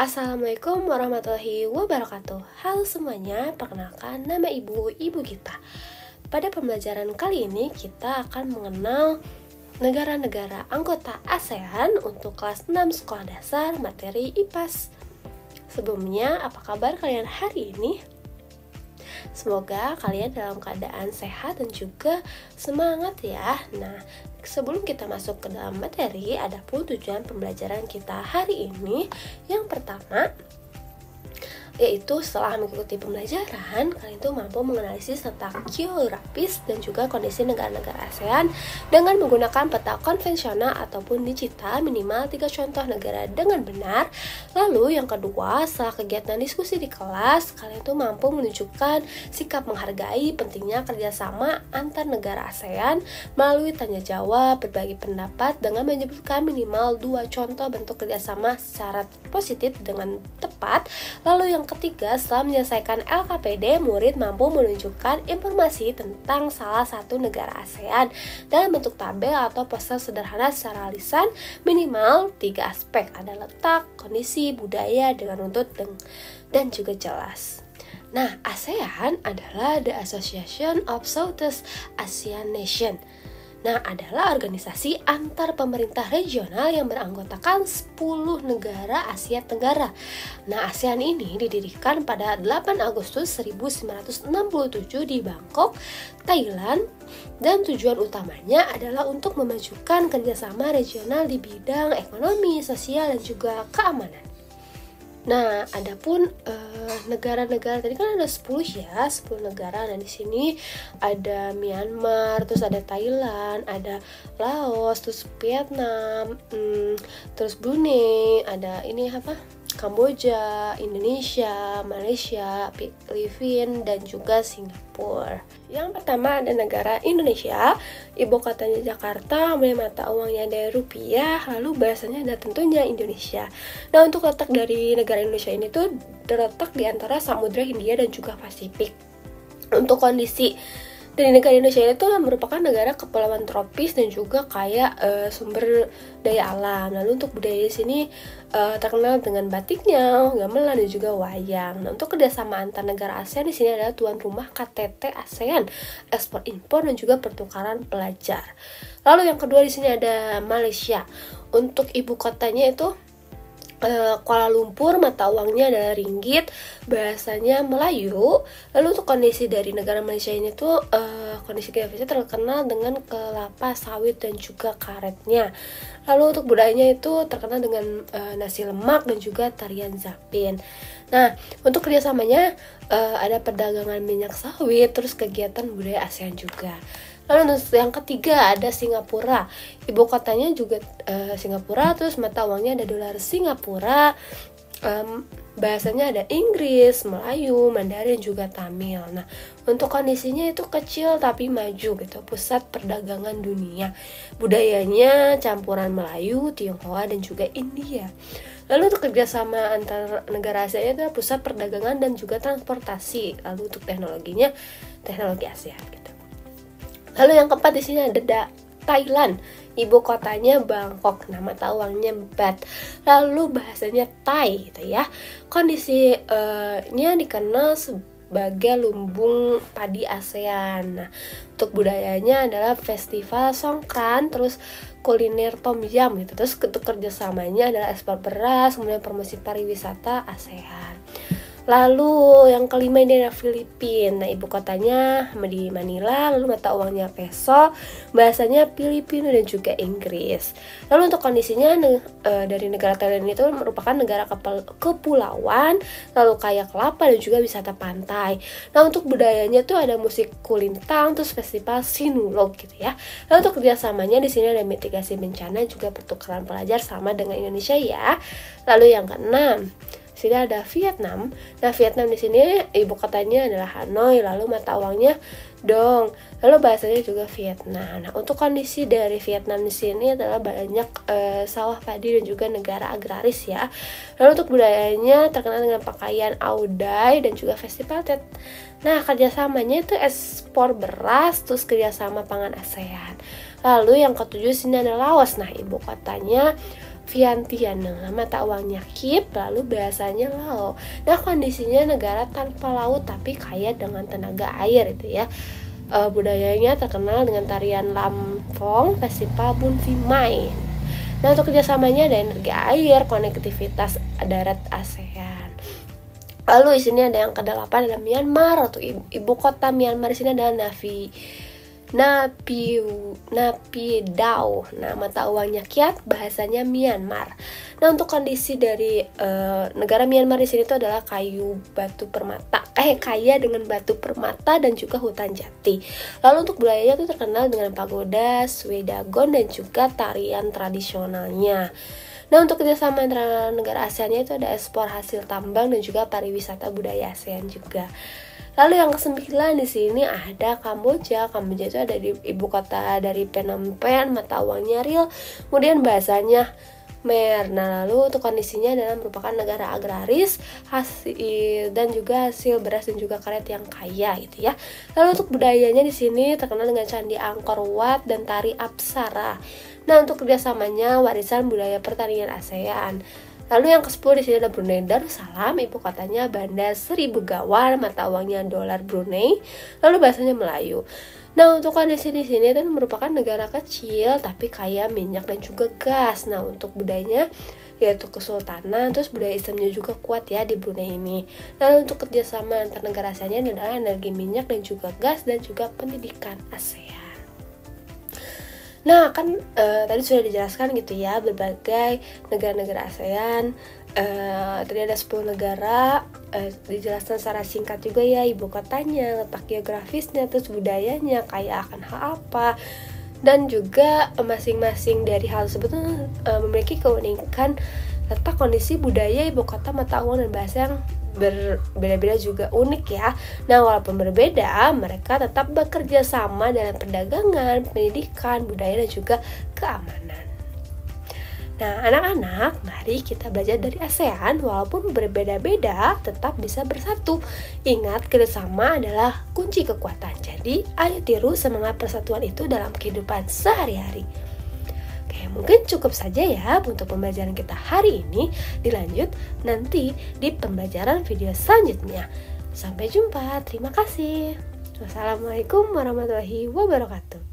Assalamualaikum warahmatullahi wabarakatuh. Halo semuanya, perkenalkan nama Ibu Gita. Pada pembelajaran kali ini kita akan mengenal negara-negara anggota ASEAN untuk kelas 6 sekolah dasar materi IPAS. Sebelumnya, apa kabar kalian hari ini? Semoga kalian dalam keadaan sehat dan juga semangat ya. Nah, sebelum kita masuk ke dalam materi, adapun tujuan pembelajaran kita hari ini, yang pertama yaitu setelah mengikuti pembelajaran, kalian tuh mampu menganalisis tentang geografis dan juga kondisi negara-negara ASEAN dengan menggunakan peta konvensional ataupun digital minimal 3 contoh negara dengan benar. Lalu yang kedua, setelah kegiatan diskusi di kelas, kalian tuh mampu menunjukkan sikap menghargai pentingnya kerjasama antar negara ASEAN melalui tanya jawab, berbagi pendapat dengan menyebutkan minimal 2 contoh bentuk kerjasama secara positif dengan tepat. Lalu yang ketiga, setelah menyelesaikan LKPD, murid mampu menunjukkan informasi tentang salah satu negara ASEAN dalam bentuk tabel atau poster sederhana secara lisan minimal 3 aspek, ada letak, kondisi, budaya dengan runtut dan juga jelas. Nah, ASEAN adalah The Association of Southeast Asian Nations. Nah, adalah organisasi antar pemerintah regional yang beranggotakan 10 negara Asia Tenggara. Nah, ASEAN ini didirikan pada 8 Agustus 1967 di Bangkok, Thailand, dan tujuan utamanya adalah untuk memajukan kerjasama regional di bidang ekonomi, sosial, dan juga keamanan. Nah, adapun negara-negara tadi kan ada 10 ya, 10 negara. Nah, di sini ada Myanmar, terus ada Thailand, ada Laos, terus Vietnam, terus Brunei, ada ini apa? Kamboja, Indonesia, Malaysia, Filipina, dan juga Singapura. Yang pertama ada negara Indonesia, ibu kotanya Jakarta, mata uangnya dari rupiah, lalu bahasanya ada tentunya Indonesia. Nah, untuk letak dari negara Indonesia ini tuh terletak di antara Samudra Hindia dan juga Pasifik. Untuk kondisi dari negara Indonesia itu merupakan negara kepulauan tropis dan juga kaya sumber daya alam. Lalu untuk budaya di sini terkenal dengan batiknya, gamelan, dan juga wayang. Nah, untuk kerjasama antar negara ASEAN di sini adalah tuan rumah KTT ASEAN, ekspor impor dan juga pertukaran pelajar. Lalu yang kedua di sini ada Malaysia. Untuk ibu kotanya itu Kuala Lumpur, mata uangnya adalah ringgit, bahasanya Melayu. Lalu untuk kondisi dari negara Malaysia ini tuh kondisi geografisnya terkenal dengan kelapa sawit dan juga karetnya. Lalu untuk budayanya itu terkenal dengan nasi lemak dan juga tarian zapin. Nah, untuk kerjasamanya ada perdagangan minyak sawit, terus kegiatan budaya ASEAN juga. Lalu yang ketiga ada Singapura, ibu kotanya juga Singapura, terus mata uangnya ada dolar Singapura, bahasanya ada Inggris, Melayu, Mandarin, juga Tamil. Nah, untuk kondisinya itu kecil tapi maju gitu, pusat perdagangan dunia. Budayanya campuran Melayu, Tionghoa, dan juga India. Lalu untuk kerjasama antar negara ASEAN itu pusat perdagangan dan juga transportasi. Lalu untuk teknologinya, teknologi ASEAN gitu. Lalu yang keempat di sini ada Thailand, ibu kotanya Bangkok, nama uangnya Baht. Lalu bahasanya Thai gitu ya. Kondisinya dikenal sebagai lumbung padi ASEAN. Nah, untuk budayanya adalah festival Songkran, terus kuliner Tom Yum gitu. Terus untuk kerjasamanya adalah ekspor beras, kemudian promosi pariwisata ASEAN. Lalu yang kelima ini ada Filipina. Nah, ibu kotanya di Manila, lalu mata uangnya peso, bahasanya Filipino dan juga Inggris. Lalu untuk kondisinya dari negara Thailand itu merupakan negara kepulauan, lalu kaya kelapa dan juga wisata pantai. Nah, untuk budayanya tuh ada musik kulintang, terus festival sinulog gitu ya. Lalu untuk kerjasamanya di sini ada mitigasi bencana, juga pertukaran pelajar sama dengan Indonesia ya. Lalu yang keenam, sini ada Vietnam. Nah, Vietnam di sini ibu kotanya adalah Hanoi, lalu mata uangnya dong. Lalu bahasanya juga Vietnam. Nah, untuk kondisi dari Vietnam di sini adalah banyak sawah padi dan juga negara agraris ya. Lalu untuk budayanya terkenal dengan pakaian Audai dan juga festival Tet. Nah, kerjasamanya itu ekspor beras, terus kerjasama pangan ASEAN. Lalu yang ketujuh sini ada Laos. Nah, ibu kotanya Vientiane, mata uangnya Kip, lalu bahasanya Lao. Nah, kondisinya negara tanpa laut tapi kaya dengan tenaga air itu ya. Budayanya terkenal dengan tarian Lampong, festival Bun Vimai. Nah, untuk kerjasamanya ada energi air, konektivitas darat ASEAN. Lalu di sini ada yang ke-8 adalah Myanmar, atau ibu kota Myanmar di sini adalah Naypyidaw. Nah, mata uangnya Kyat, bahasanya Myanmar. Nah, untuk kondisi dari negara Myanmar di sini itu adalah kaya dengan batu permata dan juga hutan jati. Lalu untuk budayanya itu terkenal dengan pagoda, swedagon dan juga tarian tradisionalnya. Nah, untuk kerjasama antara negara ASEAN itu ada ekspor hasil tambang dan juga pariwisata budaya ASEAN juga. Lalu yang ke-9 di sini ada Kamboja. Kamboja itu ada di ibu kota dari Phnom Penh, mata uangnya Riel, kemudian bahasanya Khmer. Nah, lalu untuk kondisinya adalah merupakan negara agraris, dan juga hasil beras dan juga karet yang kaya gitu ya. Lalu untuk budayanya di sini terkenal dengan candi Angkor Wat dan tari Apsara. Nah, untuk kerjasamanya warisan budaya pertanian ASEAN. Lalu yang ke-10 di sini ada Brunei Darussalam, ibu kotanya Bandar Seri Begawan, mata uangnya dolar Brunei, lalu bahasanya Melayu. Nah, untuk kondisi di sini itu merupakan negara kecil tapi kaya minyak dan juga gas. Nah, untuk budayanya yaitu kesultanan, terus budaya Islamnya juga kuat ya di Brunei ini. Lalu untuk kerjasama antar negara ASEAN adalah energi minyak dan juga gas dan juga pendidikan ASEAN. Nah, kan tadi sudah dijelaskan gitu ya berbagai negara-negara ASEAN. Tadi ada 10 negara, dijelaskan secara singkat juga ya ibu kotanya, letak geografisnya, terus budayanya, kaya akan hal apa. Dan juga masing-masing dari hal tersebut memiliki keunikan letak, kondisi, budaya, ibu kota, mata uang, dan bahasa yang berbeda-beda juga unik ya. Nah, walaupun berbeda, mereka tetap bekerja sama dalam perdagangan, pendidikan, budaya, dan juga keamanan. Nah, anak-anak, mari kita belajar dari ASEAN. Walaupun berbeda-beda, tetap bisa bersatu. Ingat, kerjasama adalah kunci kekuatan. Jadi, ayo tiru semangat persatuan itu dalam kehidupan sehari-hari. Oke, mungkin cukup saja ya untuk pembelajaran kita hari ini. Dilanjut nanti di pembelajaran video selanjutnya. Sampai jumpa, terima kasih. Wassalamualaikum warahmatullahi wabarakatuh.